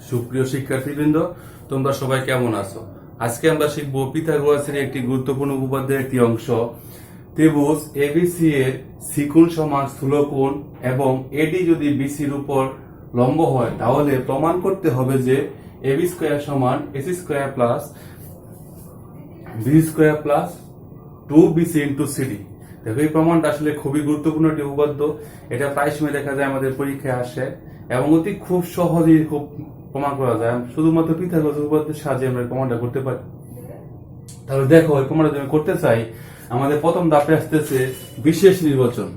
সুপ্রিয় শিক্ষার্থীবৃন্দ, তোমরা সবাই কেমন আছো? আজকে আমরা শিখব পিথাগোরাসের একটি গুরুত্বপূর্ণ উপপাদ্যের একটি অংশ। ত্রিভুজ এবিসি এর সিকোণ সমান স্থূলকোণ এবং এডি যদি বিসির উপর লম্ব হয়, তাহলে প্রমাণ করতে হবে যে এবি স্কয়ার সমান AC square plus B square plus 2bc into CD. দেখো, এই প্রমাণটা আসলে খুবই গুরুত্বপূর্ণ একটি উপপাদ্য। এটা প্রায় সময় দেখা যায় আমাদের পরীক্ষায় আসে এবং অতি খুব সহজেই খুব প্রমাণ করা যায়। শুধুমাত্র পিথাগোরাসের উপপাদ্যের সাহায্যে আমরা এই প্রমাণটা করতে পারি। তাহলে দেখো, এই প্রমাণটা যদি আমি করতে চাই, আমাদের প্রথম ধাপে আসতেছে বিশেষ নির্বাচন।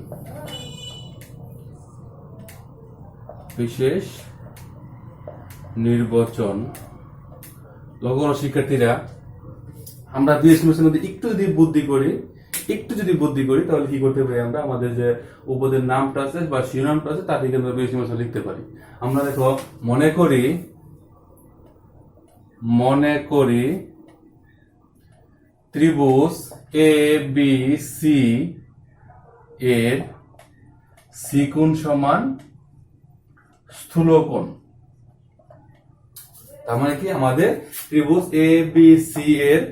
বিশেষ নির্বাচন। লঘু শিক্ষার্থীরা, আমরা বিশেষ নির্বাচনের মধ্যে একটু যদি বুদ্ধি করি তাহলে কি করতে পারি? আমরা আমাদের যে উপদের নামটা আছে বা শিরোনামটা আছে তা থেকে আমরা বিশেষ নির্বাচন লিখতে পারি। আমরা দেখো, মনে করি ত্রিভুজ এ বি সি এর সিকোণ সমান স্থূলকোণ। তার মানে কি, আমাদের ত্রিভুজ এ বি সি এর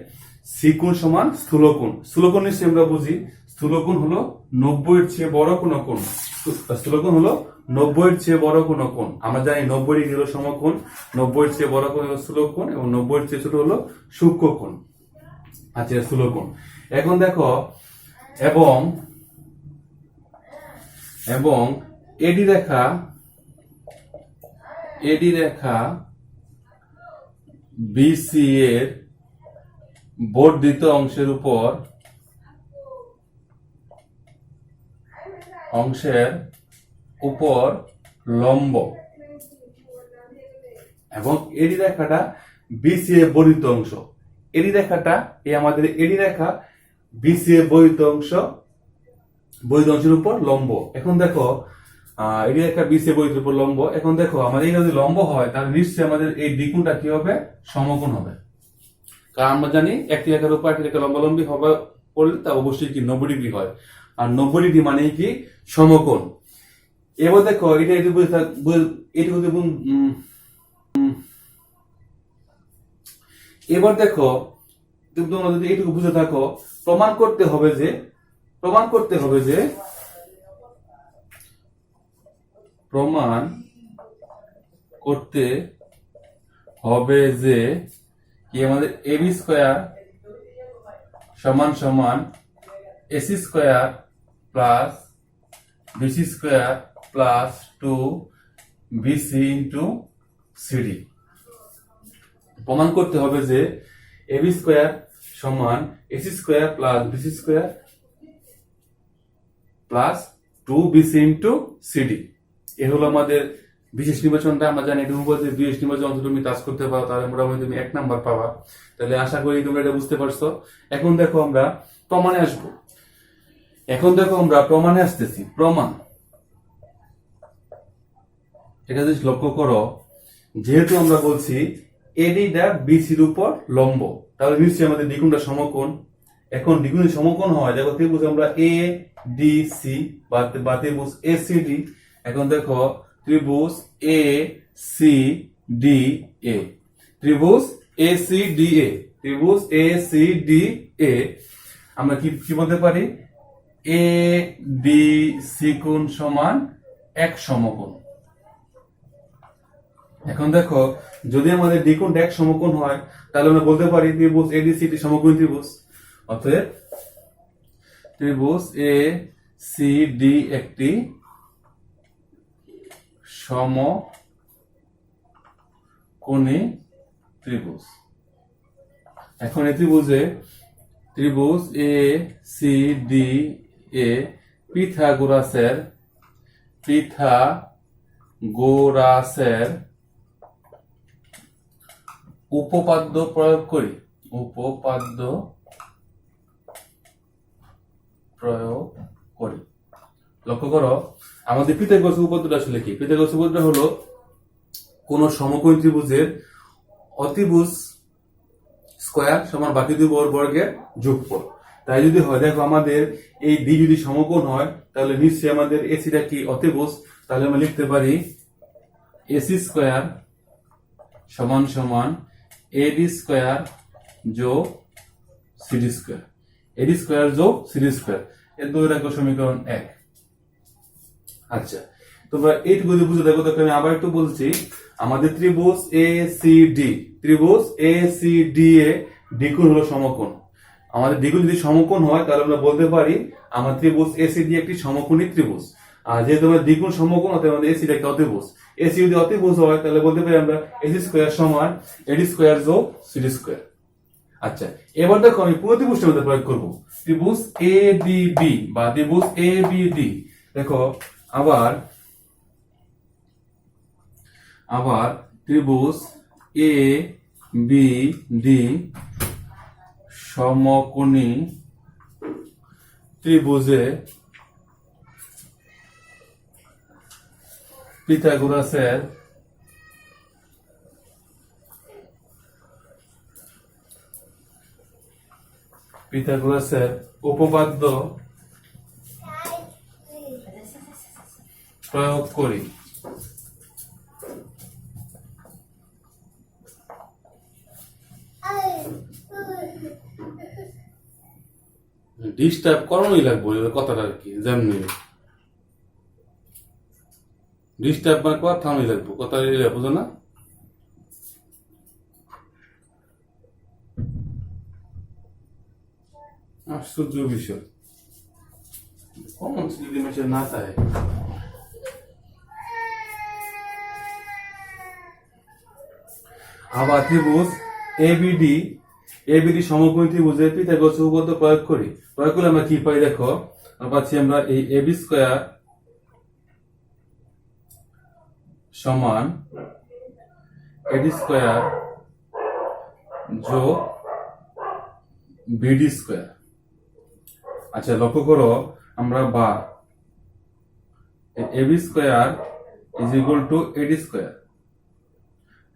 সিকোণ সমান স্থূলকোণ। স্থূলকোণ নিশ্চয়ই আমরা বুঝি, স্থূলকোণ হলো 90 এর চেয়ে বড় কোন কোণ। স্থূলকোণ হলো 90 এর চেয়ে বড় কোন কোণ। আমরা জানি 90 ডিগ্রি হলো সমকোণ, 90 এর চেয়ে বড় কোণ হলো স্থূলকোণ এবং 90 এর চেয়ে ছোট হলো সূক্ষ্মকোণ। আচ্ছা, স্থূলকোণ। এখন দেখো, এবং এডি রেখা বিসি এর বর্ধিত অংশের উপর লম্ব, এবং এডি রেখাটা বিসি এর বর্ধিত অংশ। এডি রেখাটা আমাদের এডি রেখা বিসি এর বর্ধিত অংশের উপর লম্ব। এখন দেখো, এডি রেখা বিসি এর বর্ধিত উপর লম্ব। এখন দেখো, আমাদের এটা যদি লম্ব হয় তাহলে নিশ্চয়ই আমাদের এই দ্বিগুণটা কি হবে? সমকোণ হবে। কারণ আমরা জানি একটি রেখার উপর একটি রেখা লম্বালম্বী হবে পড়লে তা অবশ্যই কি 90 ডিগ্রি হয়, আর 90 ডিগ্রি মানে কি সমকোণ। এবার দেখো, এবার দেখো, তোমরা যদি এইটুকু বুঝে থাকো, প্রমাণ করতে হবে যে কি আমাদের এবি স্কয়ার সমান AC square plus BC square plus 2bc into CD. প্রমাণ করতে হবে যে এবি স্কয়ার সমান AC square plus BC square plus 2bc into CD. এ হলো আমাদের বিশেষ নির্বাচনটা। আমরা জানি এটা উপপাদ্যের বিশেষ নির্বাচন তুমি কাজ করতে পারো তাহলে মোটামুটি তুমি 1 নাম্বার পাবা। তাহলে আশা করি তোমরা এটা বুঝতে পারছো। এখন দেখো, আমরা প্রমাণে আসবো। আসতেছি। প্রমাণ, এটা যদি লক্ষ্য করো, যেহেতু আমরা বলছি এডিটা বিসির উপর লম্ব, তাহলে নিশ্চয়ই আমাদের দ্বিগুণটা সমকোণ। এখন দ্বিগুণের সমকোণ হয়, দেখো ত্রিভুজ আমরা এ ডি সি বা ত্রিভুজ এ সি ডি। এখন দেখো, ত্রিভুজ এ সি ডি এ, আমরা কি বলতে পারি? এ ডি সি কোণ সমান এক সমকোণ। এখন দেখো, যদি আমাদের দ্বিগুণটা এক সমকোণ হয় তাহলে আমরা বলতে পারি ত্রিভুজ এডিসিডি সমকোণী ত্রিভুজ। অতএব ত্রিভুজ এ সি ডি একটি সমকোণী ত্রিভুজ। এখন এই ত্রিভুজ এ সি ডি এ পিথাগোরাসের উপপাদ্য প্রয়োগ করি। লক্ষ্য করো, আমাদের পিথাগোরাসের উপপাদ্যটা আসলে কি? পিথাগোরাসের উপপাদ্যটা হলো কোন সমকোণী ত্রিভুজের অতিভুজ স্কয়ার সমান বাকি দুই বর্গের যোগফল। তাই যদি হয়, দেখো আমাদের এই ডি যদি সমকোণ হয় তাহলে নিশ্চয়ই আমাদের এসিটা কি অতিভুজ। তাহলে আমরা লিখতে পারি এসি স্কয়ার সমান সমান এডি স্কোয়ার যোগ সিডি স্কোয়ার, এডি স্কোয়ার যোগ সিডি স্কোয়ার, এর দুই রাখো সমীকরণ 1। আচ্ছা, তোমরা এইটুকু যদি বুঝে দেখো, আমি আবার একটু বলছি। আমাদের ত্রিভুজ এ সি ডি, ত্রিভুজ এ সি ডি এ দ্বিগুণ হলো সমকোণ। আমাদের দ্বিগুণ যদি সমকোণ হয় তাহলে আমরা বলতে পারি আমার ত্রিভুজ এ সি ডি একটি সমকোণী ত্রিভুজ। আর যেহেতু আমরা দ্বিগুণ সমকোণ, অতএব আমাদের এসি একটা অতিভুজ। এসি যদি অতিভুজ হয় তাহলে বলতে পারি আমরা এসি স্কোয়ার সমান এডি স্কোয়ার যোগ সিডি স্কোয়ার। আচ্ছা, এবার দেখো আমি পুরো ত্রিভুজটার মধ্যে প্রয়োগ করবো। ত্রিভুজ এ ডি বি বা ত্রিভুজ এ বি ডি, দেখো আবার ত্রিভুজ এ বি ডি সমকোণী ত্রিভুজে পিথাগোরাসের উপপাদ্য প্রয়োগ করি। ডিস্টার্ব করানোই লাগবে কথাটা আর কি, যেমনি ডিস্টার্ব মানে কথা থামাই লাগবো, কথা বুঝো না? আশ্চর্য বিষয়, কমন যদি মেশে না চায়। আবার ত্রিভুজ এবিডি সমকোণী ত্রিভুজে পিথাগোরাস উপপাদ্য প্রয়োগ করি। প্রয়োগ করলে আমরা কি পাই দেখো, পাচ্ছি আমরা এই এবি স্কয়ার সমান এডি স্কয়ার যোগ বিডি স্কয়ার। আচ্ছা, লক্ষ্য করো আমরা বা AB square is equal to AD square.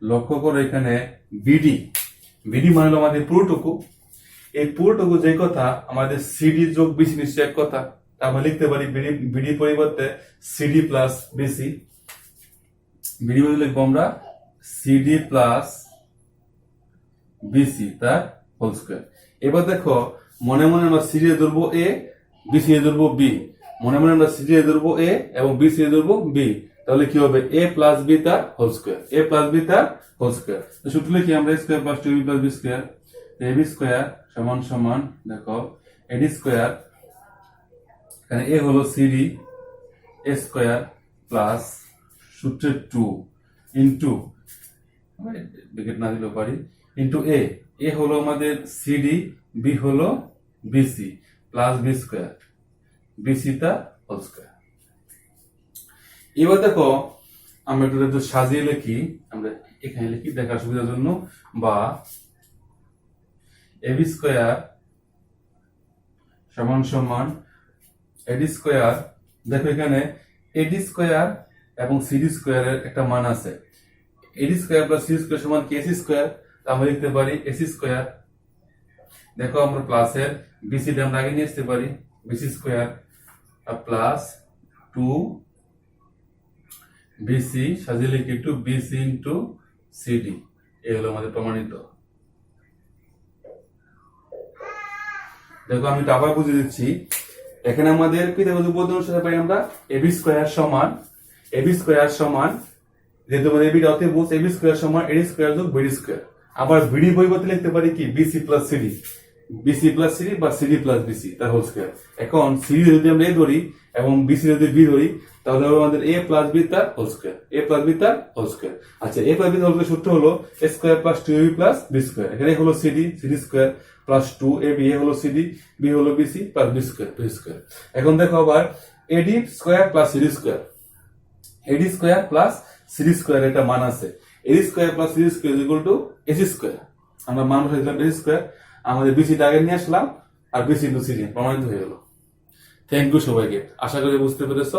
লক্ষ্য করো এখানে বিডি মানে হলো আমাদের পুরোটুকু। এই পুরোটুকু যে কথা, আমাদের সিডি যোগ বিসি নিশ্চয় এক কথা। আমরা লিখতে পারি বিডি পরিবর্তে সিডি প্লাস বিসি। বিডি বলে লিখবো আমরা সিডি প্লাস বিসি তার হোল স্কয়ার। এবার দেখো, মনে মনে আমরা সিডি এ ধরবো এ, বিসি এ ধরবো বি। মনে মনে আমরা সিডি এ ধরবো এ এবং বিসি এ ধরবো বি। তাহলে কি হবে, এ প্লাস বি তার whole square, A plus B তার হোল স্কয়ার। তো সূত্র লিখি আমরা square plus two B plus B square. AB square সমান সমান দেখো এডি স্কয়ার, এখানে এ হলো সিডি, এ স্কয়ার প্লাস সূত্রের 2 ইন্টু, ব্র্যাকেট না দিলেও পারি, ইন্টু এ হলো আমাদের সিডি, বি হলো BC plus B square, BC তা হোল স্কয়ার। এবার দেখো আমরা একটু সাজিয়ে লিখি, আমরা এখানে লিখি দেখার সুবিধার জন্য, বা এবি স্কয়ার সমান সমান এডি স্কয়ার। দেখো এখানে এডি স্কয়ার এবং সিডি স্কয়ারের একটা মান আছে। AD square plus CD square সমান কি এসি স্কয়ার, আমরা লিখতে পারি এসি স্কয়ার। দেখো আমরা প্লাসের বিসি টা আমরা আগে নিয়ে আসতে পারি, বিসি স্কয়ার প্লাস 2 বিসি সাজিয়ে লিখি একটু বিসি ইন্টু সিডি। এই হলো আমাদের প্রমাণিত। দেখো আমি আবার বুঝিয়ে দিচ্ছি। এখানে আমাদের পিথাগোরাস উপপাদ্য অনুসারে পাই আমরা এবি স্কয়ার সমান যেহেতু আমাদের এবি অতিভুজ, এবি স্কয়ার সমান এডি স্কয়ার যোগ বিডি স্কয়ার। আবার বিডি পরিবর্তে লিখতে পারি কি বিসি প্লাস সিডি বা সিডি প্লাস বিসি তার হোল স্কয়ার। এখন সিডি যদি আমরা এ ধরি এবং বিসি যদি বি ধরি, তাহলে আমাদের এ প্লাস বি তার whole square, A plus B তার হোল স্কয়ার। আচ্ছা, এ প্লাস বি তার হোল স্কয়ার সূত্র হলো A square plus 2ab plus B square. এখানে হলো CD square plus 2ab, A হলো সিডি, বি হলো বিসি প্লাস বি স্কয়ার। এখন দেখো আবার AD square plus CD square, AD square plus CD square একটা মান আছে। AD square plus CD square equal to AC square. আমরা মান বসাইছিলাম এসি স্কয়ার, আমাদের বিসি টা আগে নিয়ে আসলাম, আর বিসি ইন্টু সিডি প্রমাণিত হয়ে গেল। থ্যাংক ইউ সবাইকে, আশা করি বুঝতে পেরেছো।